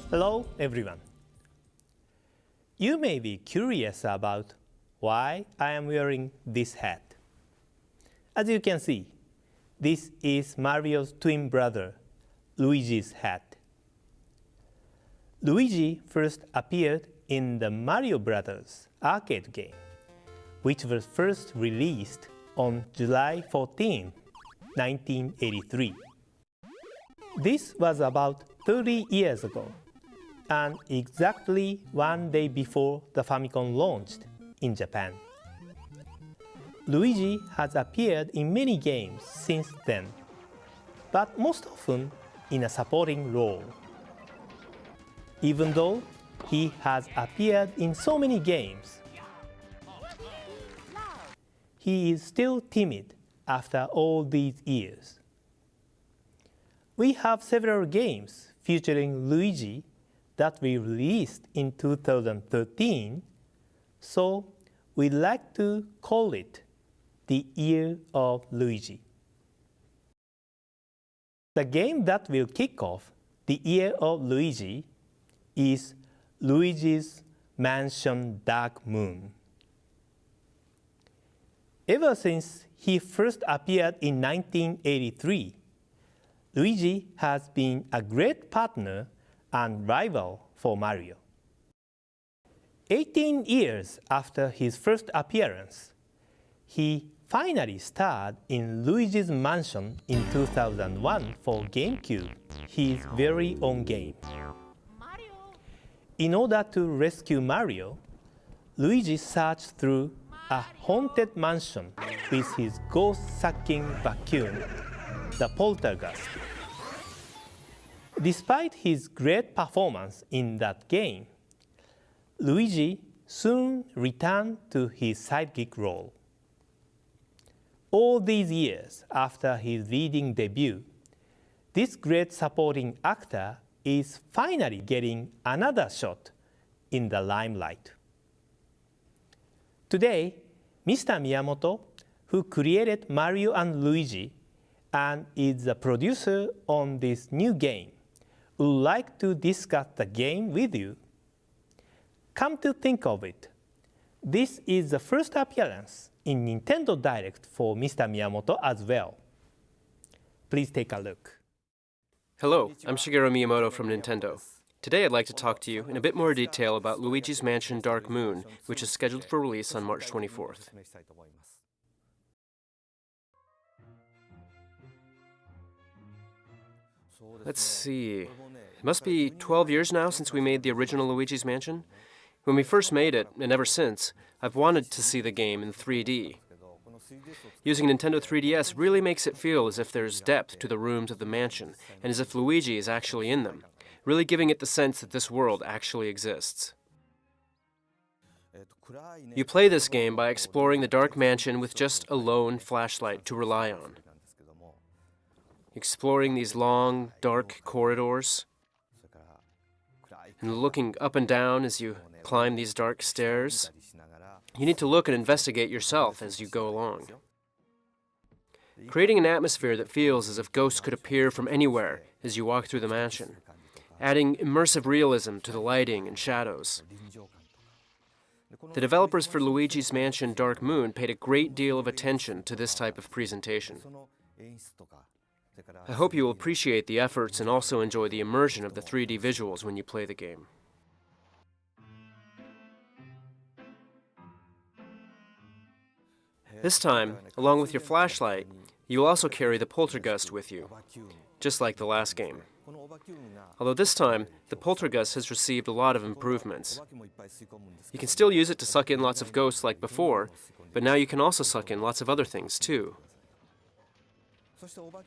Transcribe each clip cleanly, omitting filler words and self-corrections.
Hello, everyone. You may be curious about why I am wearing this hat. As you can see, this is Mario's twin brother, Luigi's hat. Luigi first appeared in the Mario Brothers arcade game, which was first released on July 14, 1983. This was about 30 years ago, and exactly one day before the Famicom launched in Japan. Luigi has appeared in many games since then, but most often in a supporting role. Even though he has appeared in so many games, he is still timid after all these years. We have several games featuring Luigi that we released in 2013, so we'd like to call it the Year of Luigi. The game that will kick off the Year of Luigi is Luigi's Mansion Dark Moon. Ever since he first appeared in 1983, Luigi has been a great partner and rival for Mario. 18 years after his first appearance, he finally starred in Luigi's Mansion in 2001 for GameCube, his very own game. In order to rescue Mario, Luigi searched through a haunted mansion with his ghost-sucking vacuum, the Poltergust. Despite his great performance in that game, Luigi soon returned to his sidekick role. All these years after his leading debut, this great supporting actor is finally getting another shot in the limelight. Today, Mr. Miyamoto, who created Mario and Luigi and is the producer on this new game, would like to discuss the game with you. Come to think of it, this is the first appearance in Nintendo Direct for Mr. Miyamoto as well. Please take a look. Hello, I'm Shigeru Miyamoto from Nintendo. Today I'd like to talk to you in a bit more detail about Luigi's Mansion Dark Moon, which is scheduled for release on March 24th. Let's see, it must be 12 years now since we made the original Luigi's Mansion. When we first made it, and ever since, I've wanted to see the game in 3D. Using Nintendo 3DS really makes it feel as if there's depth to the rooms of the mansion, and as if Luigi is actually in them, really giving it the sense that this world actually exists. You play this game by exploring the dark mansion with just a lone flashlight to rely on. Exploring these long, dark corridors, and looking up and down as you climb these dark stairs. You need to look and investigate yourself as you go along. Creating an atmosphere that feels as if ghosts could appear from anywhere as you walk through the mansion, adding immersive realism to the lighting and shadows. The developers for Luigi's Mansion Dark Moon paid a great deal of attention to this type of presentation. I hope you will appreciate the efforts and also enjoy the immersion of the 3D visuals when you play the game. This time, along with your flashlight, you will also carry the Poltergust with you, just like the last game. Although this time, the Poltergust has received a lot of improvements. You can still use it to suck in lots of ghosts like before, but now you can also suck in lots of other things too.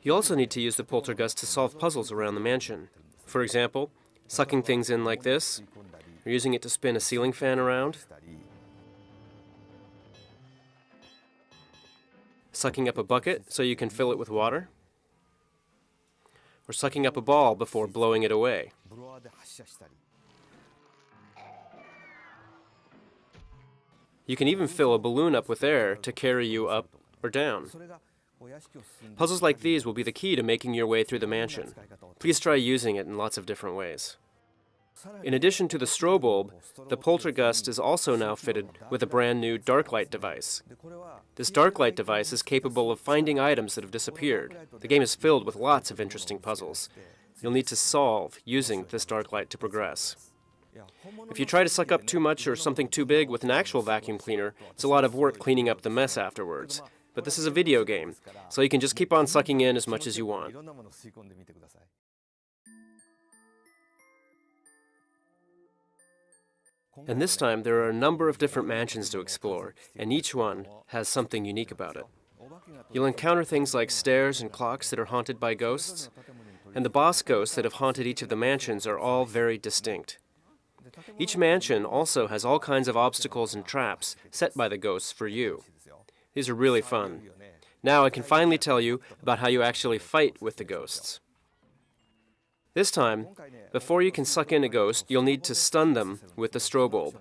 You also need to use the Poltergust to solve puzzles around the mansion. For example, sucking things in like this, or using it to spin a ceiling fan around, sucking up a bucket so you can fill it with water, or sucking up a ball before blowing it away. You can even fill a balloon up with air to carry you up or down. Puzzles like these will be the key to making your way through the mansion. Please try using it in lots of different ways. In addition to the strobulb, the Poltergust is also now fitted with a brand new dark light device. This dark light device is capable of finding items that have disappeared. The game is filled with lots of interesting puzzles. You'll need to solve using this dark light to progress. If you try to suck up too much or something too big with an actual vacuum cleaner, it's a lot of work cleaning up the mess afterwards. But this is a video game, so you can just keep on sucking in as much as you want. And this time, there are a number of different mansions to explore, and each one has something unique about it. You'll encounter things like stairs and clocks that are haunted by ghosts, and the boss ghosts that have haunted each of the mansions are all very distinct. Each mansion also has all kinds of obstacles and traps set by the ghosts for you. These are really fun. Now I can finally tell you about how you actually fight with the ghosts. This time, before you can suck in a ghost, you'll need to stun them with the strobulb.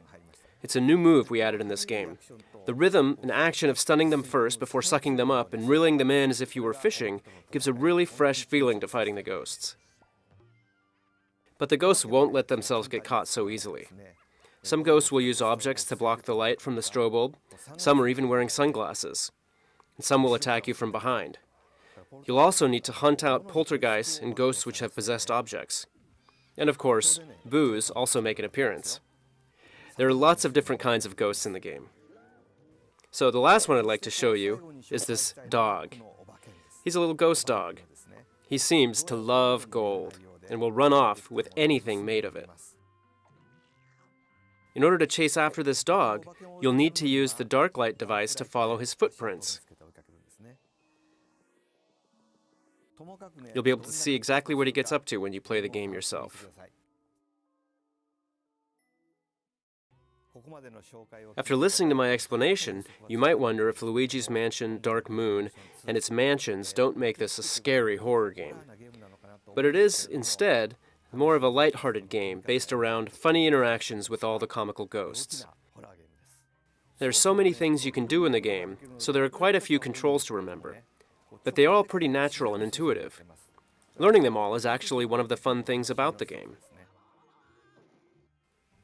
It's a new move we added in this game. The rhythm and action of stunning them first before sucking them up and reeling them in as if you were fishing gives a really fresh feeling to fighting the ghosts. But the ghosts won't let themselves get caught so easily. Some ghosts will use objects to block the light from the strobulb. Some are even wearing sunglasses. And some will attack you from behind. You'll also need to hunt out poltergeists and ghosts which have possessed objects. And of course, boos also make an appearance. There are lots of different kinds of ghosts in the game. So the last one I'd like to show you is this dog. He's a little ghost dog. He seems to love gold and will run off with anything made of it. In order to chase after this dog, you'll need to use the dark light device to follow his footprints. You'll be able to see exactly what he gets up to when you play the game yourself. After listening to my explanation, you might wonder if Luigi's Mansion Dark Moon and its mansions don't make this a scary horror game. But it is, instead, more of a light-hearted game based around funny interactions with all the comical ghosts. There are so many things you can do in the game, so there are quite a few controls to remember. But they are all pretty natural and intuitive. Learning them all is actually one of the fun things about the game.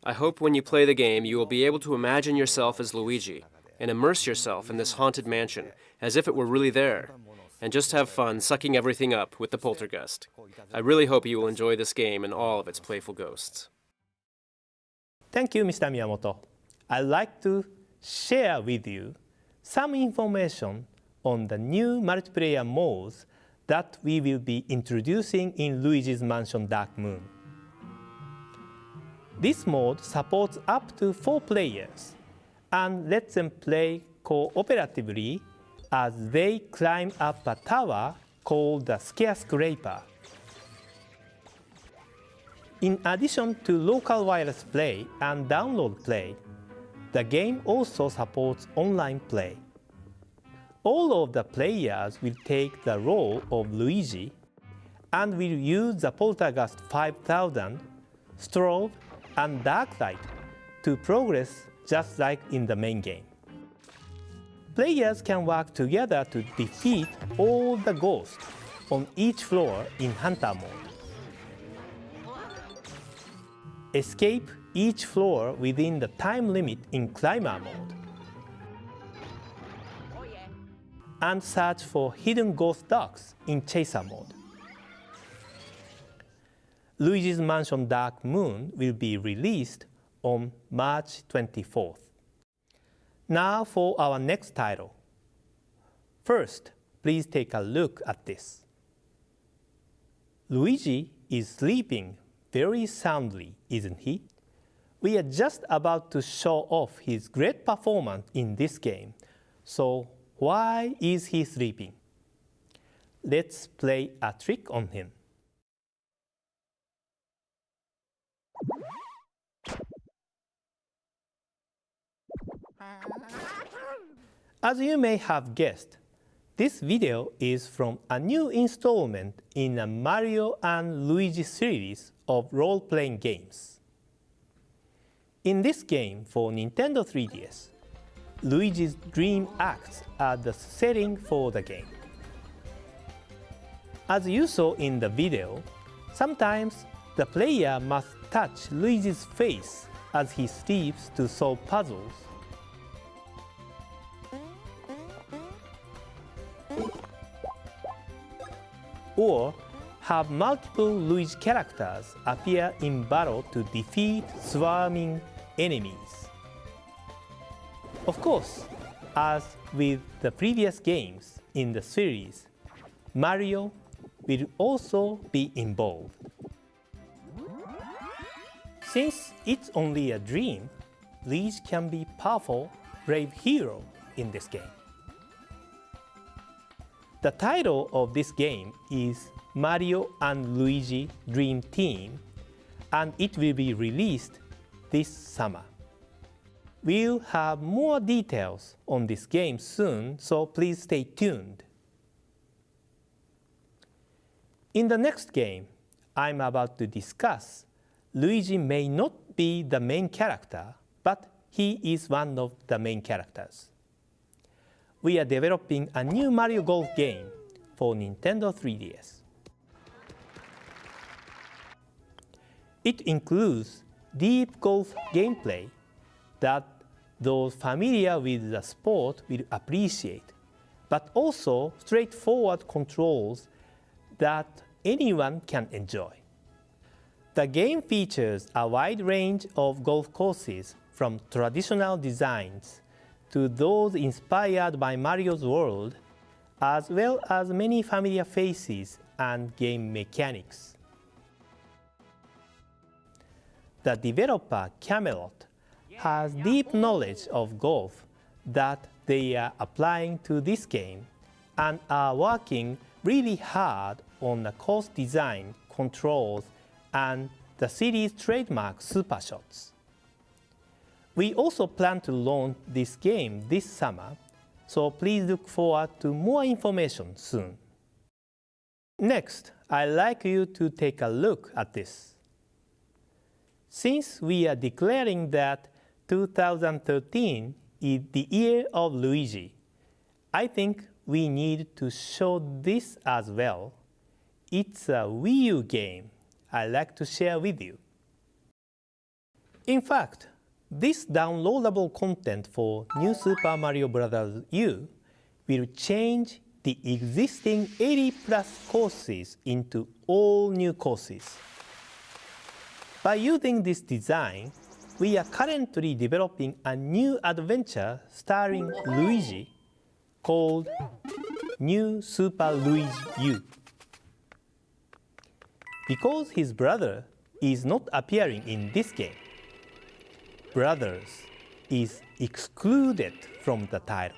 I hope when you play the game, you will be able to imagine yourself as Luigi and immerse yourself in this haunted mansion as if it were really there, and just have fun sucking everything up with the Poltergust. I really hope you will enjoy this game and all of its playful ghosts. Thank you, Mr. Miyamoto. I'd like to share with you some information on the new multiplayer modes that we will be introducing in Luigi's Mansion Dark Moon. This mode supports up to 4 players and lets them play cooperatively as they climb up a tower called the Skyscraper. In addition to local wireless play and download play, the game also supports online play. All of the players will take the role of Luigi and will use the Poltergust 5000, strobe, and dark light to progress just like in the main game. Players can work together to defeat all the ghosts on each floor in Hunter mode. Escape each floor within the time limit in Climber mode. And search for hidden ghost dogs in Chaser mode. Luigi's Mansion Dark Moon will be released on March 24th. Now for our next title. First, please take a look at this. Luigi is sleeping very soundly, isn't he? We are just about to show off his great performance in this game, so why is he sleeping? Let's play a trick on him. As you may have guessed, this video is from a new installment in the Mario and Luigi series of role-playing games. In this game for Nintendo 3DS, Luigi's dream acts are the setting for the game. As you saw in the video, sometimes The player must touch Luigi's face as he sleeps to solve puzzles. Or have multiple Luigi characters appear in battle to defeat swarming enemies. Of course, as with the previous games in the series, Mario will also be involved. Since it's only a dream, Luigi can be a powerful, brave hero in this game. The title of this game is Mario and Luigi Dream Team, and it will be released this summer. We'll have more details on this game soon, so please stay tuned. In the next game I'm about to discuss, Luigi may not be the main character, but he is one of the main characters. We are developing a new Mario Golf game for Nintendo 3DS. It includes deep golf gameplay that those familiar with the sport will appreciate, but also straightforward controls that anyone can enjoy. The game features a wide range of golf courses, from traditional designs to those inspired by Mario's world, as well as many familiar faces and game mechanics. The developer Camelot has deep knowledge of golf that they are applying to this game and are working really hard on the course design, controls, and the series' trademark Super Shots. We also plan to launch this game this summer, so please look forward to more information soon. Next, I'd like you to take a look at this. Since we are declaring that 2013 is the year of Luigi, I think we need to show this as well. It's a Wii U game I'd like to share with you. In fact, this downloadable content for New Super Mario Bros. U will change the existing 80+ courses into all new courses. By using this design, we are currently developing a new adventure starring Luigi called New Super Luigi U. Because his brother is not appearing in this game, Brothers is excluded from the title.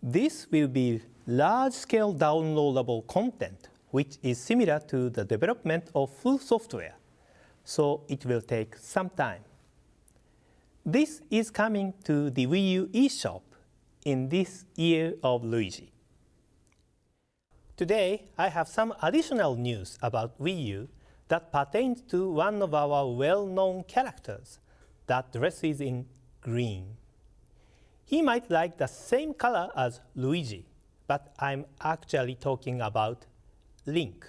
This will be large-scale downloadable content, which is similar to the development of full software, so it will take some time. This is coming to the Wii U eShop in this year of Luigi. Today, I have some additional news about Wii U that pertains to one of our well-known characters that dresses in green. He might like the same color as Luigi, but I'm actually talking about Link.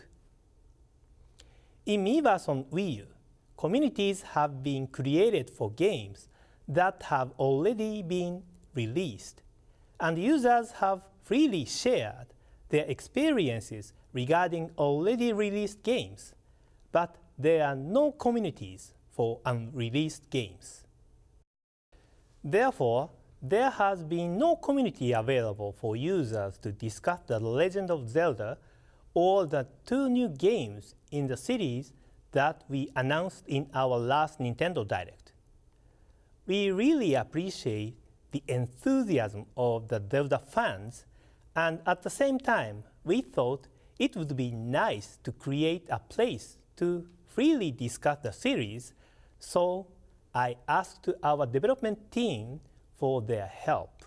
In Miiverse on Wii U, communities have been created for games that have already been released, and users have freely shared their experiences regarding already released games, but there are no communities for unreleased games. Therefore, there has been no community available for users to discuss The Legend of Zelda or the 2 new games in the series that we announced in our last Nintendo Direct. We really appreciate the enthusiasm of the Zelda fans, and at the same time, we thought it would be nice to create a place to freely discuss the series, so I asked our development team for their help.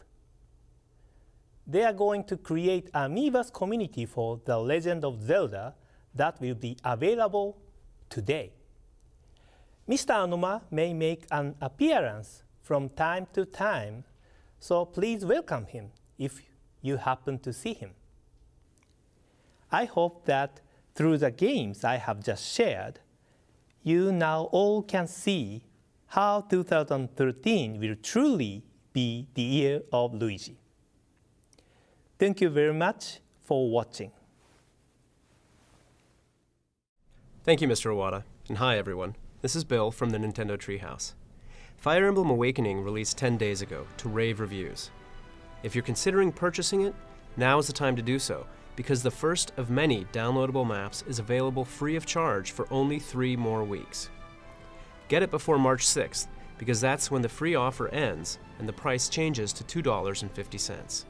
They are going to create a Miiverse community for The Legend of Zelda that will be available today. Mr. Anoma may make an appearance from time to time, so please welcome him if you happen to see him. I hope that Through the games I have just shared, you now all can see how 2013 will truly be the year of Luigi. Thank you very much for watching. Thank you, Mr. Iwata, and hi everyone. This is Bill from the Nintendo Treehouse. Fire Emblem Awakening released 10 days ago to rave reviews. If you're considering purchasing it, now is the time to do so, because the first of many downloadable maps is available free of charge for only 3 more weeks. Get it before March 6th, because that's when the free offer ends and the price changes to $2.50.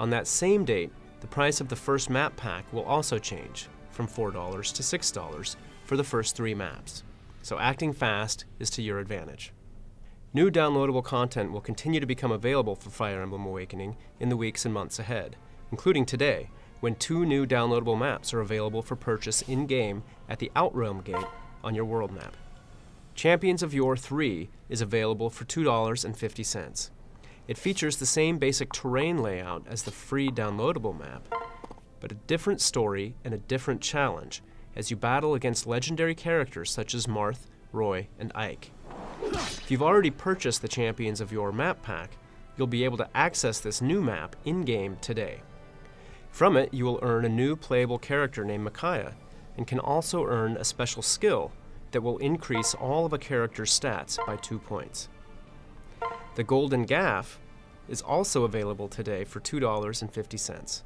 On that same date, the price of the first map pack will also change from $4 to $6 for the first 3 maps. So acting fast is to your advantage. New downloadable content will continue to become available for Fire Emblem Awakening in the weeks and months ahead, including today, when 2 new downloadable maps are available for purchase in-game at the Outrealm Gate on your world map. Champions of Yore 3 is available for $2.50. It features the same basic terrain layout as the free downloadable map, but a different story and a different challenge as you battle against legendary characters such as Marth, Roy, and Ike. If you've already purchased the Champions of Yore map pack, you'll be able to access this new map in-game today. From it, you will earn a new playable character named Micaiah, and can also earn a special skill that will increase all of a character's stats by 2 points. The Golden Gaff is also available today for $2.50.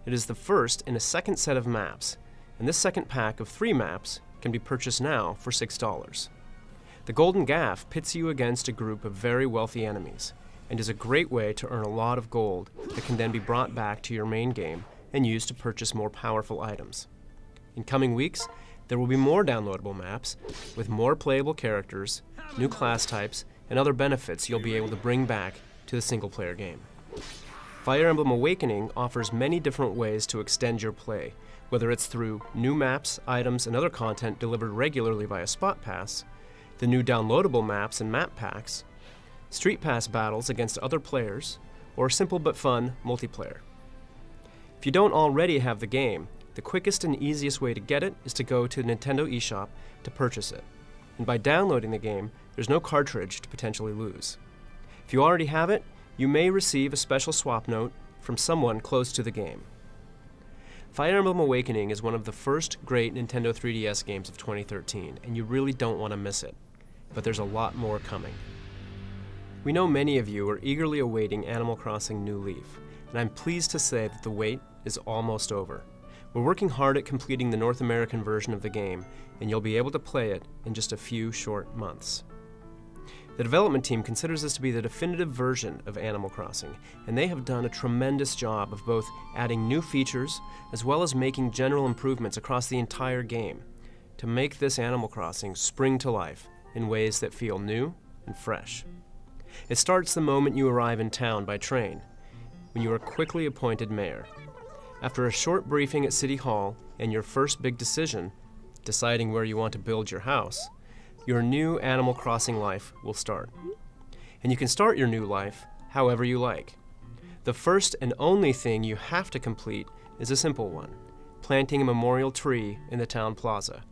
It is the first in a second set of maps, and this second pack of 3 maps can be purchased now for $6. The Golden Gaff pits you against a group of very wealthy enemies, and is a great way to earn a lot of gold that can then be brought back to your main game and used to purchase more powerful items. In coming weeks, there will be more downloadable maps with more playable characters, new class types, and other benefits you'll be able to bring back to the single-player game. Fire Emblem Awakening offers many different ways to extend your play, whether it's through new maps, items, and other content delivered regularly via Spot Pass, the new downloadable maps and map packs, Street Pass battles against other players, or simple but fun multiplayer. If you don't already have the game, the quickest and easiest way to get it is to go to the Nintendo eShop to purchase it. And by downloading the game, there's no cartridge to potentially lose. If you already have it, you may receive a special swap note from someone close to the game. Fire Emblem Awakening is one of the first great Nintendo 3DS games of 2013, and you really don't want to miss it. But there's a lot more coming. We know many of you are eagerly awaiting Animal Crossing New Leaf, and I'm pleased to say that the wait is almost over. We're working hard at completing the North American version of the game, and you'll be able to play it in just a few short months. The development team considers this to be the definitive version of Animal Crossing, and they have done a tremendous job of both adding new features as well as making general improvements across the entire game to make this Animal Crossing spring to life in ways that feel new and fresh. It starts the moment you arrive in town by train, when you are quickly appointed mayor. After a short briefing at City Hall and your first big decision, deciding where you want to build your house, your new Animal Crossing life will start. And you can start your new life however you like. The first and only thing you have to complete is a simple one: planting a memorial tree in the town plaza.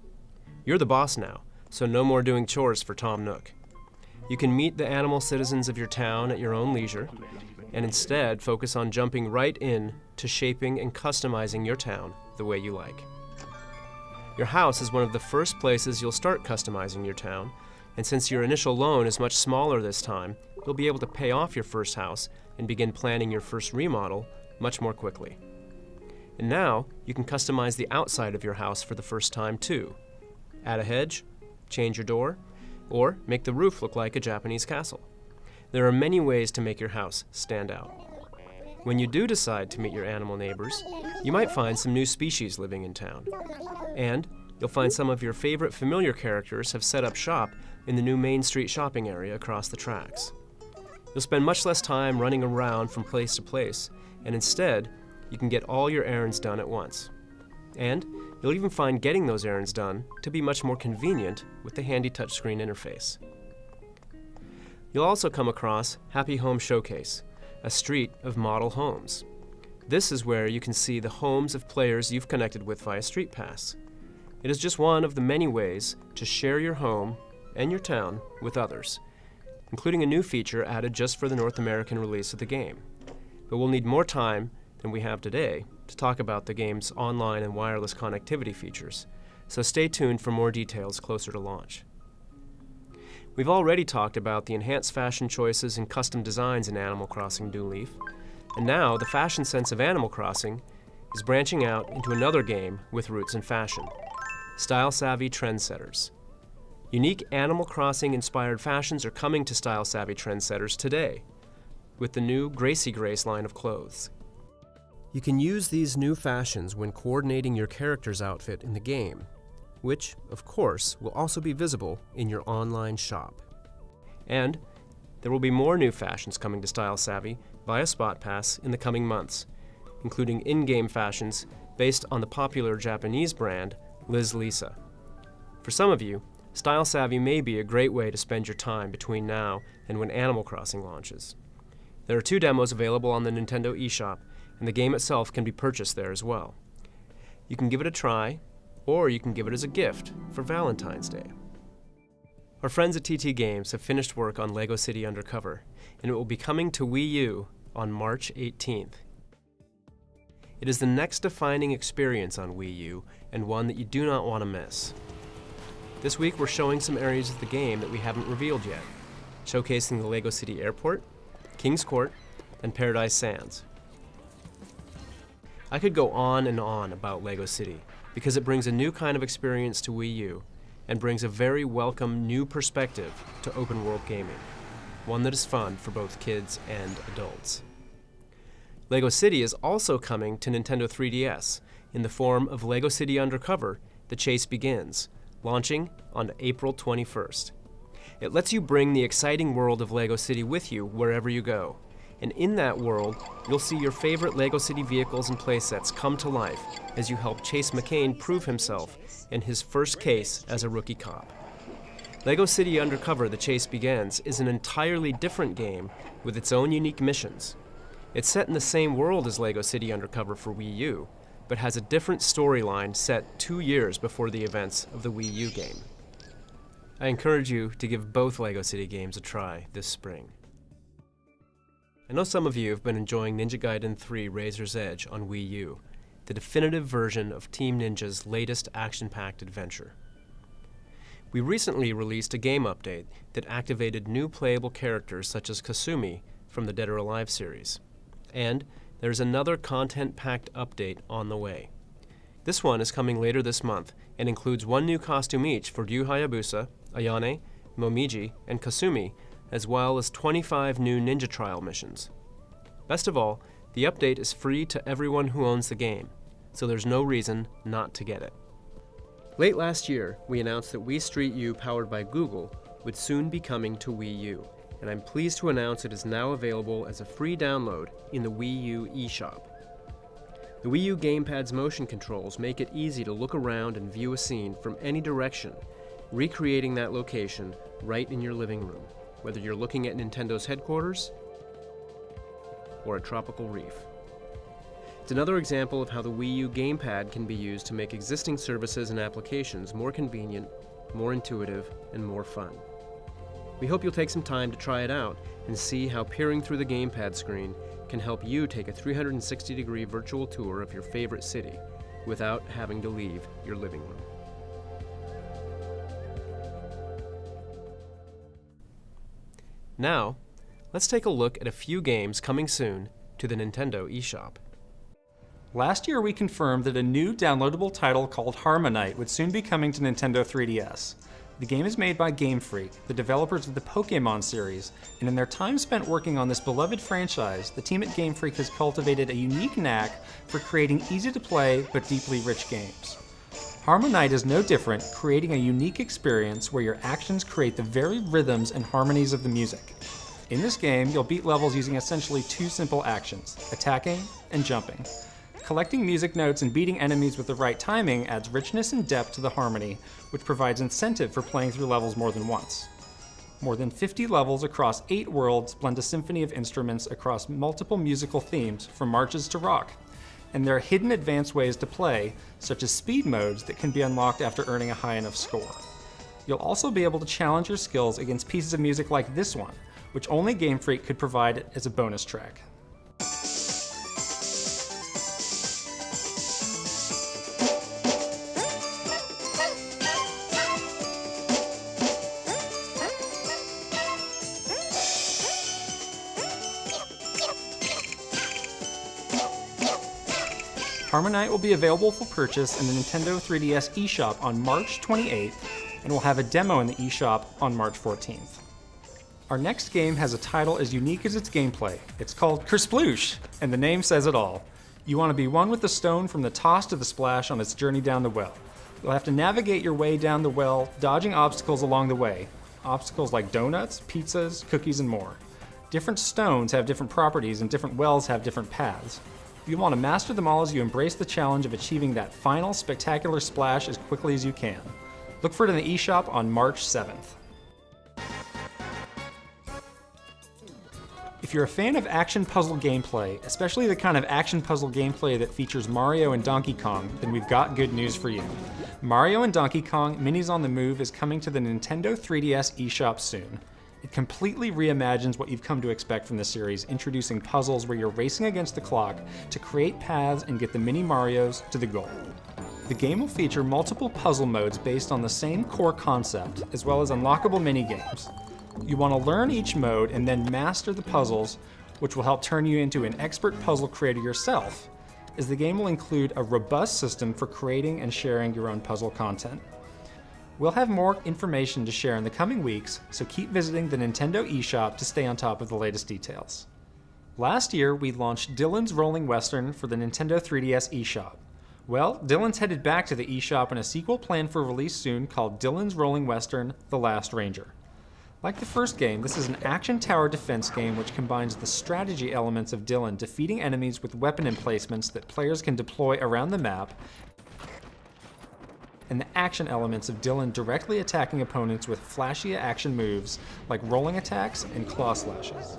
You're the boss now, so no more doing chores for Tom Nook. You can meet the animal citizens of your town at your own leisure, and instead focus on jumping right in to shaping and customizing your town the way you like. Your house is one of the first places you'll start customizing your town, and since your initial loan is much smaller this time, you'll be able to pay off your first house and begin planning your first remodel much more quickly. And now, you can customize the outside of your house for the first time too. Add a hedge, change your door, or make the roof look like a Japanese castle. There are many ways to make your house stand out. When you do decide to meet your animal neighbors, you might find some new species living in town. And you'll find some of your favorite familiar characters have set up shop in the new Main Street shopping area across the tracks. You'll spend much less time running around from place to place, and instead, you can get all your errands done at once. And you'll even find getting those errands done to be much more convenient with the handy touchscreen interface. You'll also come across Happy Home Showcase, a street of model homes. This is where you can see the homes of players you've connected with via Street Pass. It is just one of the many ways to share your home and your town with others, including a new feature added just for the North American release of the game. But we'll need more time than we have today to talk about the game's online and wireless connectivity features, so stay tuned for more details closer to launch. We've already talked about the enhanced fashion choices and custom designs in Animal Crossing New Leaf, and now the fashion sense of Animal Crossing is branching out into another game with roots in fashion: Style-Savvy Trendsetters. Unique Animal Crossing-inspired fashions are coming to Style-Savvy Trendsetters today, with the new Gracie Grace line of clothes. You can use these new fashions when coordinating your character's outfit in the game, which, of course, will also be visible in your online shop. And there will be more new fashions coming to Style-Savvy via Spot Pass in the coming months, including in-game fashions based on the popular Japanese brand Liz Lisa. For some of you, Style-Savvy may be a great way to spend your time between now and when Animal Crossing launches. There are 2 demos available on the Nintendo eShop, and the game itself can be purchased there as well. You can give it a try, or you can give it as a gift for Valentine's Day. Our friends at TT Games have finished work on LEGO City Undercover, and it will be coming to Wii U on March 18th. It is the next defining experience on Wii U, and one that you do not want to miss. This week we're showing some areas of the game that we haven't revealed yet, showcasing the LEGO City Airport, King's Court, and Paradise Sands. I could go on and on about LEGO City, because it brings a new kind of experience to Wii U, and brings a very welcome new perspective to open world gaming, one that is fun for both kids and adults. LEGO City is also coming to Nintendo 3DS in the form of LEGO City Undercover: The Chase Begins, launching on April 21st. It lets you bring the exciting world of LEGO City with you wherever you go. And in that world, you'll see your favorite LEGO City vehicles and playsets come to life as you help Chase McCain prove himself in his first case as a rookie cop. LEGO City Undercover: The Chase Begins is an entirely different game with its own unique missions. It's set in the same world as LEGO City Undercover for Wii U, but has a different storyline set 2 years before the events of the Wii U game. I encourage you to give both LEGO City games a try this spring. I know some of you have been enjoying Ninja Gaiden 3: Razor's Edge on Wii U, the definitive version of Team Ninja's latest action-packed adventure. We recently released a game update that activated new playable characters such as Kasumi from the Dead or Alive series. And there's another content-packed update on the way. This one is coming later this month and includes 1 new costume each for Ryu Hayabusa, Ayane, Momiji, and Kasumi, as well as 25 new ninja trial missions. Best of all, the update is free to everyone who owns the game, so there's no reason not to get it. Late last year, we announced that Wii Street U, powered by Google, would soon be coming to Wii U, and I'm pleased to announce it is now available as a free download in the Wii U eShop. The Wii U gamepad's motion controls make it easy to look around and view a scene from any direction, recreating that location right in your living room, whether you're looking at Nintendo's headquarters or a tropical reef. It's another example of how the Wii U gamepad can be used to make existing services and applications more convenient, more intuitive, and more fun. We hope you'll take some time to try it out and see how peering through the gamepad screen can help you take a 360-degree virtual tour of your favorite city without having to leave your living room. Now, let's take a look at a few games coming soon to the Nintendo eShop. Last year we confirmed that a new downloadable title called Harmonite would soon be coming to Nintendo 3DS. The game is made by Game Freak, the developers of the Pokémon series, and in their time spent working on this beloved franchise, the team at Game Freak has cultivated a unique knack for creating easy-to-play but deeply rich games. Harmonite is no different, creating a unique experience where your actions create the very rhythms and harmonies of the music. In this game, you'll beat levels using essentially 2 simple actions: attacking and jumping. Collecting music notes and beating enemies with the right timing adds richness and depth to the harmony, which provides incentive for playing through levels more than once. More than 50 levels across 8 worlds blend a symphony of instruments across multiple musical themes, from marches to rock. And there are hidden advanced ways to play, such as speed modes that can be unlocked after earning a high enough score. You'll also be able to challenge your skills against pieces of music like this one, which only Game Freak could provide as a bonus track. HarmoKnight will be available for purchase in the Nintendo 3DS eShop on March 28th, and we'll have a demo in the eShop on March 14th. Our next game has a title as unique as its gameplay. It's called Kersploosh, and the name says it all. You want to be one with the stone from the toss to the splash on its journey down the well. You'll have to navigate your way down the well, dodging obstacles along the way. Obstacles like donuts, pizzas, cookies, and more. Different stones have different properties, and different wells have different paths. You'll want to master them all as you embrace the challenge of achieving that final spectacular splash as quickly as you can. Look for it in the eShop on March 7th. If you're a fan of action puzzle gameplay, especially the kind of action puzzle gameplay that features Mario and Donkey Kong, then we've got good news for you. Mario and Donkey Kong Minis on the Move is coming to the Nintendo 3DS eShop soon. It completely reimagines what you've come to expect from the series, introducing puzzles where you're racing against the clock to create paths and get the mini Marios to the goal. The game will feature multiple puzzle modes based on the same core concept, as well as unlockable mini-games. You want to learn each mode and then master the puzzles, which will help turn you into an expert puzzle creator yourself, as the game will include a robust system for creating and sharing your own puzzle content. We'll have more information to share in the coming weeks, so keep visiting the Nintendo eShop to stay on top of the latest details. Last year, we launched Dylan's Rolling Western for the Nintendo 3DS eShop. Well, Dylan's headed back to the eShop in a sequel planned for release soon called Dylan's Rolling Western: The Last Ranger. Like the first game, this is an action tower defense game which combines the strategy elements of Dylan defeating enemies with weapon emplacements that players can deploy around the map, and the action elements of Dylan directly attacking opponents with flashy action moves like rolling attacks and claw slashes.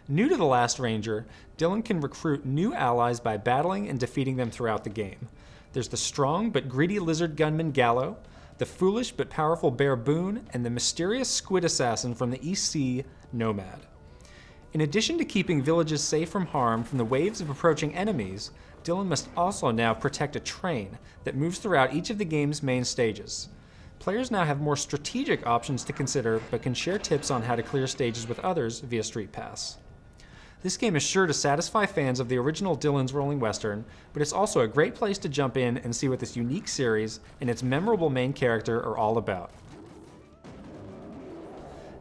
New to The Last Ranger, Dylan can recruit new allies by battling and defeating them throughout the game. There's the strong but greedy lizard gunman Gallo, the foolish but powerful bear Boone, and the mysterious squid assassin from the East Sea, Nomad. In addition to keeping villages safe from harm from the waves of approaching enemies, Dylan must also now protect a train that moves throughout each of the game's main stages. Players now have more strategic options to consider, but can share tips on how to clear stages with others via Street Pass. This game is sure to satisfy fans of the original Dylan's Rolling Western, but it's also a great place to jump in and see what this unique series and its memorable main character are all about.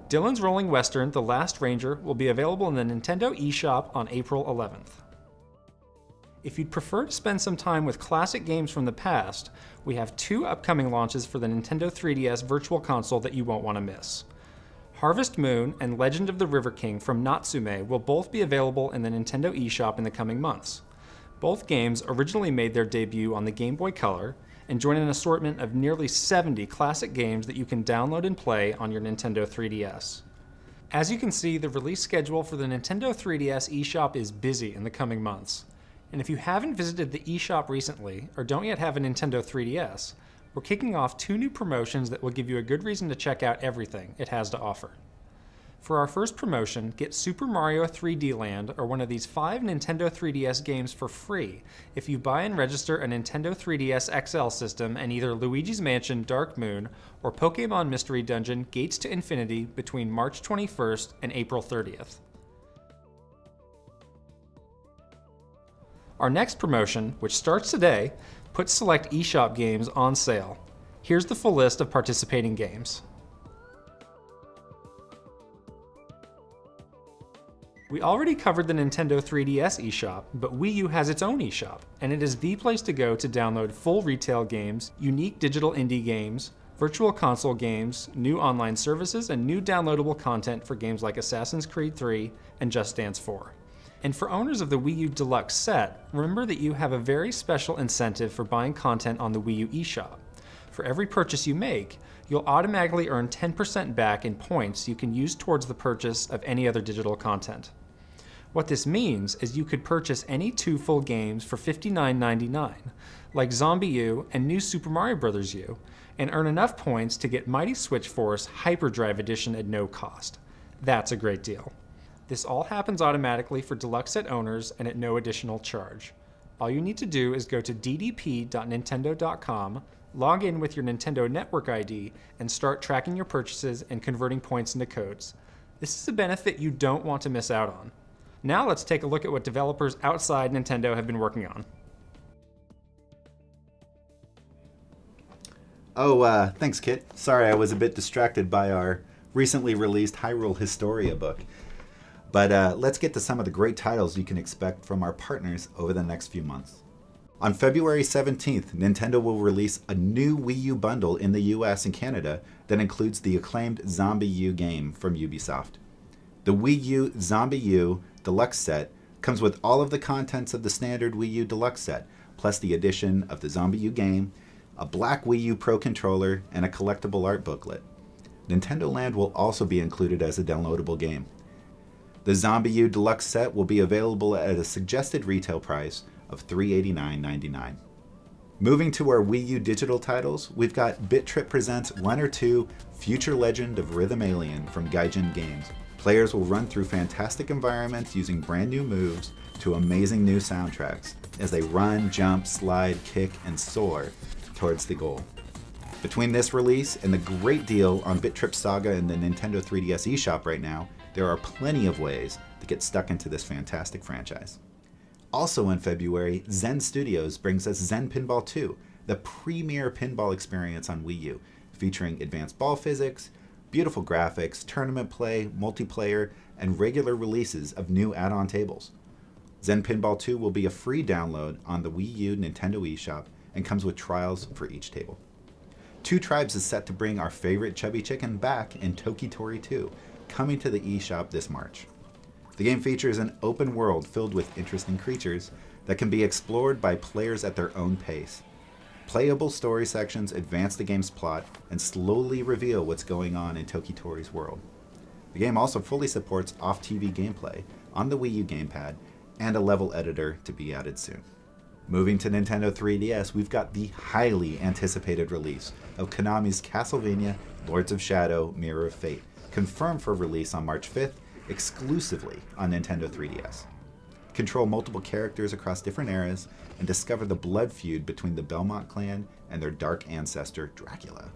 Dylan's Rolling Western: The Last Ranger will be available in the Nintendo eShop on April 11th. If you'd prefer to spend some time with classic games from the past, we have 2 upcoming launches for the Nintendo 3DS Virtual Console that you won't want to miss. Harvest Moon and Legend of the River King from Natsume will both be available in the Nintendo eShop in the coming months. Both games originally made their debut on the Game Boy Color and join an assortment of nearly 70 classic games that you can download and play on your Nintendo 3DS. As you can see, the release schedule for the Nintendo 3DS eShop is busy in the coming months. And if you haven't visited the eShop recently, or don't yet have a Nintendo 3DS, we're kicking off 2 new promotions that will give you a good reason to check out everything it has to offer. For our first promotion, get Super Mario 3D Land or one of these 5 Nintendo 3DS games for free if you buy and register a Nintendo 3DS XL system and either Luigi's Mansion Dark Moon or Pokémon Mystery Dungeon Gates to Infinity between March 21st and April 30th. Our next promotion, which starts today, puts select eShop games on sale. Here's the full list of participating games. We already covered the Nintendo 3DS eShop, but Wii U has its own eShop, and it is the place to go to download full retail games, unique digital indie games, virtual console games, new online services, and new downloadable content for games like Assassin's Creed 3 and Just Dance 4. And for owners of the Wii U Deluxe set, remember that you have a very special incentive for buying content on the Wii U eShop. For every purchase you make, you'll automatically earn 10% back in points you can use towards the purchase of any other digital content. What this means is you could purchase any 2 full games for $59.99, like Zombie U and New Super Mario Bros. U, and earn enough points to get Mighty Switch Force Hyperdrive Edition at no cost. That's a great deal. This all happens automatically for deluxe set owners and at no additional charge. All you need to do is go to ddp.nintendo.com, log in with your Nintendo Network ID, and start tracking your purchases and converting points into codes. This is a benefit you don't want to miss out on. Now let's take a look at what developers outside Nintendo have been working on. Oh, thanks, Kit. Sorry, I was a bit distracted by our recently released Hyrule Historia book. But let's get to some of the great titles you can expect from our partners over the next few months. On February 17th, Nintendo will release a new Wii U bundle in the US and Canada that includes the acclaimed Zombie U game from Ubisoft. The Wii U Zombie U Deluxe Set comes with all of the contents of the standard Wii U Deluxe Set, plus the addition of the Zombie U game, a black Wii U Pro controller, and a collectible art booklet. Nintendo Land will also be included as a downloadable game. The Zombie U Deluxe Set will be available at a suggested retail price of $389.99. Moving to our Wii U digital titles, we've got Bit Trip presents One or Two Future Legend of Rhythm Alien from Gaijin Games. Players will run through fantastic environments using brand new moves to amazing new soundtracks as they run, jump, slide, kick, and soar towards the goal. Between this release and the great deal on Bit Trip Saga in the Nintendo 3DS eShop right now, there are plenty of ways to get stuck into this fantastic franchise. Also in February, Zen Studios brings us Zen Pinball 2, the premier pinball experience on Wii U, featuring advanced ball physics, beautiful graphics, tournament play, multiplayer, and regular releases of new add-on tables. Zen Pinball 2 will be a free download on the Wii U Nintendo eShop and comes with trials for each table. Two Tribes is set to bring our favorite chubby chicken back in Tokitori 2, coming to the eShop this March. The game features an open world filled with interesting creatures that can be explored by players at their own pace. Playable story sections advance the game's plot and slowly reveal what's going on in Tokitori's world. The game also fully supports off-TV gameplay on the Wii U gamepad and a level editor to be added soon. Moving to Nintendo 3DS, we've got the highly anticipated release of Konami's Castlevania Lords of Shadow Mirror of Fate, confirmed for release on March 5th, exclusively on Nintendo 3DS. Control multiple characters across different eras and discover the blood feud between the Belmont clan and their dark ancestor, Dracula.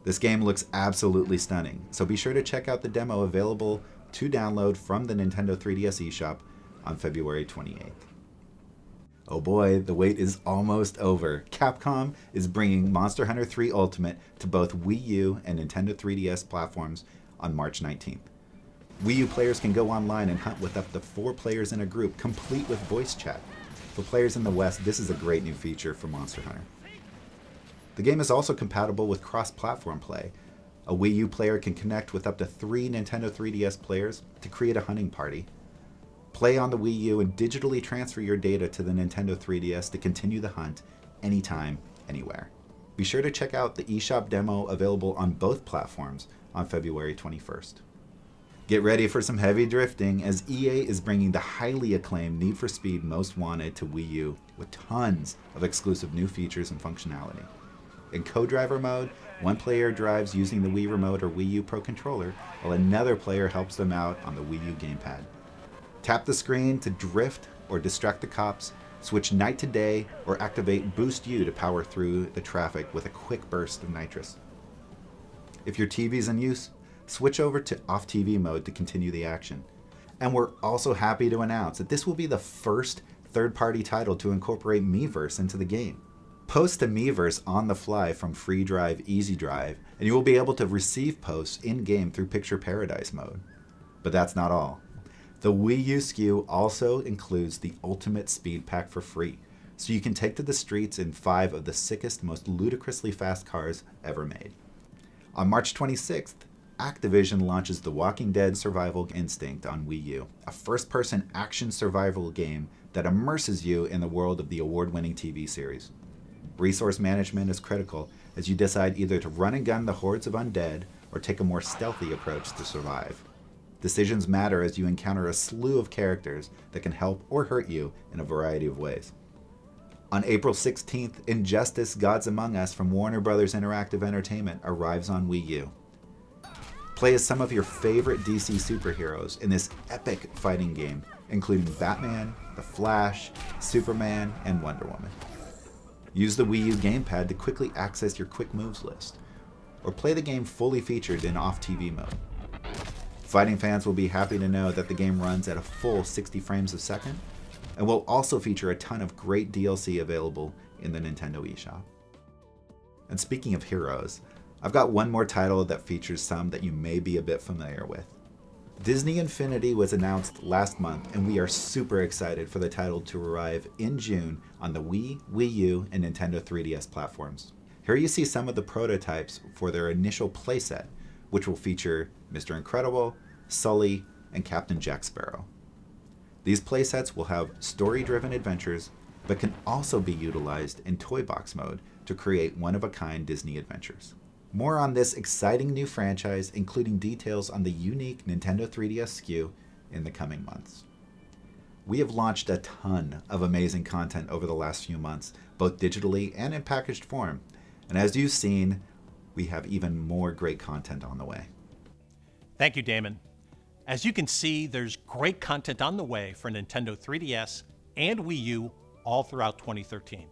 This game looks absolutely stunning, so be sure to check out the demo available to download from the Nintendo 3DS eShop on February 28th. Oh boy, the wait is almost over. Capcom is bringing Monster Hunter 3 Ultimate to both Wii U and Nintendo 3DS platforms on March 19th. Wii U players can go online and hunt with up to 4 players in a group, complete with voice chat. For players in the West, this is a great new feature for Monster Hunter. The game is also compatible with cross-platform play. A Wii U player can connect with up to 3 Nintendo 3DS players to create a hunting party. Play on the Wii U and digitally transfer your data to the Nintendo 3DS to continue the hunt anytime, anywhere. Be sure to check out the eShop demo available on both platforms on February 21st. Get ready for some heavy drifting as EA is bringing the highly acclaimed Need for Speed Most Wanted to Wii U with tons of exclusive new features and functionality. In co-driver mode, one player drives using the Wii Remote or Wii U Pro Controller, while another player helps them out on the Wii U gamepad. Tap the screen to drift or distract the cops, switch night to day, or activate Boost U to power through the traffic with a quick burst of nitrous. If your TV's in use, switch over to off-TV mode to continue the action. And we're also happy to announce that this will be the first third-party title to incorporate Miiverse into the game. Post to Miiverse on the fly from Free Drive, Easy Drive, and you will be able to receive posts in-game through Picture Paradise mode. But that's not all. The Wii U SKU also includes the Ultimate Speed Pack for free, so you can take to the streets in 5 of the sickest, most ludicrously fast cars ever made. On March 26th, Activision launches The Walking Dead Survival Instinct on Wii U, a first-person action survival game that immerses you in the world of the award-winning TV series. Resource management is critical as you decide either to run and gun the hordes of undead or take a more stealthy approach to survive. Decisions matter as you encounter a slew of characters that can help or hurt you in a variety of ways. On April 16th, Injustice: Gods Among Us from Warner Bros. Interactive Entertainment arrives on Wii U. Play as some of your favorite DC superheroes in this epic fighting game, including Batman, The Flash, Superman, and Wonder Woman. Use the Wii U gamepad to quickly access your quick moves list, or play the game fully featured in off-TV mode. Fighting fans will be happy to know that the game runs at a full 60 frames a second, and will also feature a ton of great DLC available in the Nintendo eShop. And speaking of heroes, I've got one more title that features some that you may be a bit familiar with. Disney Infinity was announced last month, and we are super excited for the title to arrive in June on the Wii, Wii U, and Nintendo 3DS platforms. Here you see some of the prototypes for their initial playset, which will feature Mr. Incredible, Sully, and Captain Jack Sparrow. These playsets will have story-driven adventures, but can also be utilized in toy box mode to create one-of-a-kind Disney adventures. More on this exciting new franchise, including details on the unique Nintendo 3DS SKU, in the coming months. We have launched a ton of amazing content over the last few months, both digitally and in packaged form. And as you've seen, we have even more great content on the way. Thank you, Damon. As you can see, there's great content on the way for Nintendo 3DS and Wii U all throughout 2013.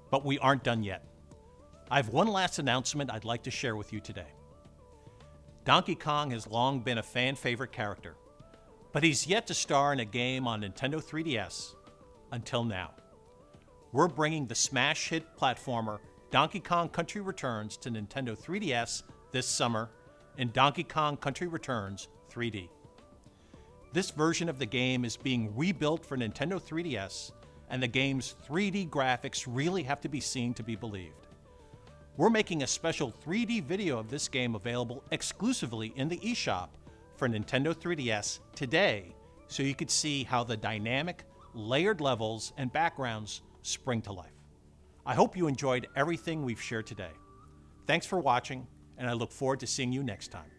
But we aren't done yet. I have one last announcement I'd like to share with you today. Donkey Kong has long been a fan favorite character, but he's yet to star in a game on Nintendo 3DS until now. We're bringing the smash hit platformer Donkey Kong Country Returns to Nintendo 3DS this summer in Donkey Kong Country Returns 3D. This version of the game is being rebuilt for Nintendo 3DS, and the game's 3D graphics really have to be seen to be believed. We're making a special 3D video of this game available exclusively in the eShop for Nintendo 3DS today, so you could see how the dynamic, layered levels and backgrounds spring to life. I hope you enjoyed everything we've shared today. Thanks for watching, and I look forward to seeing you next time.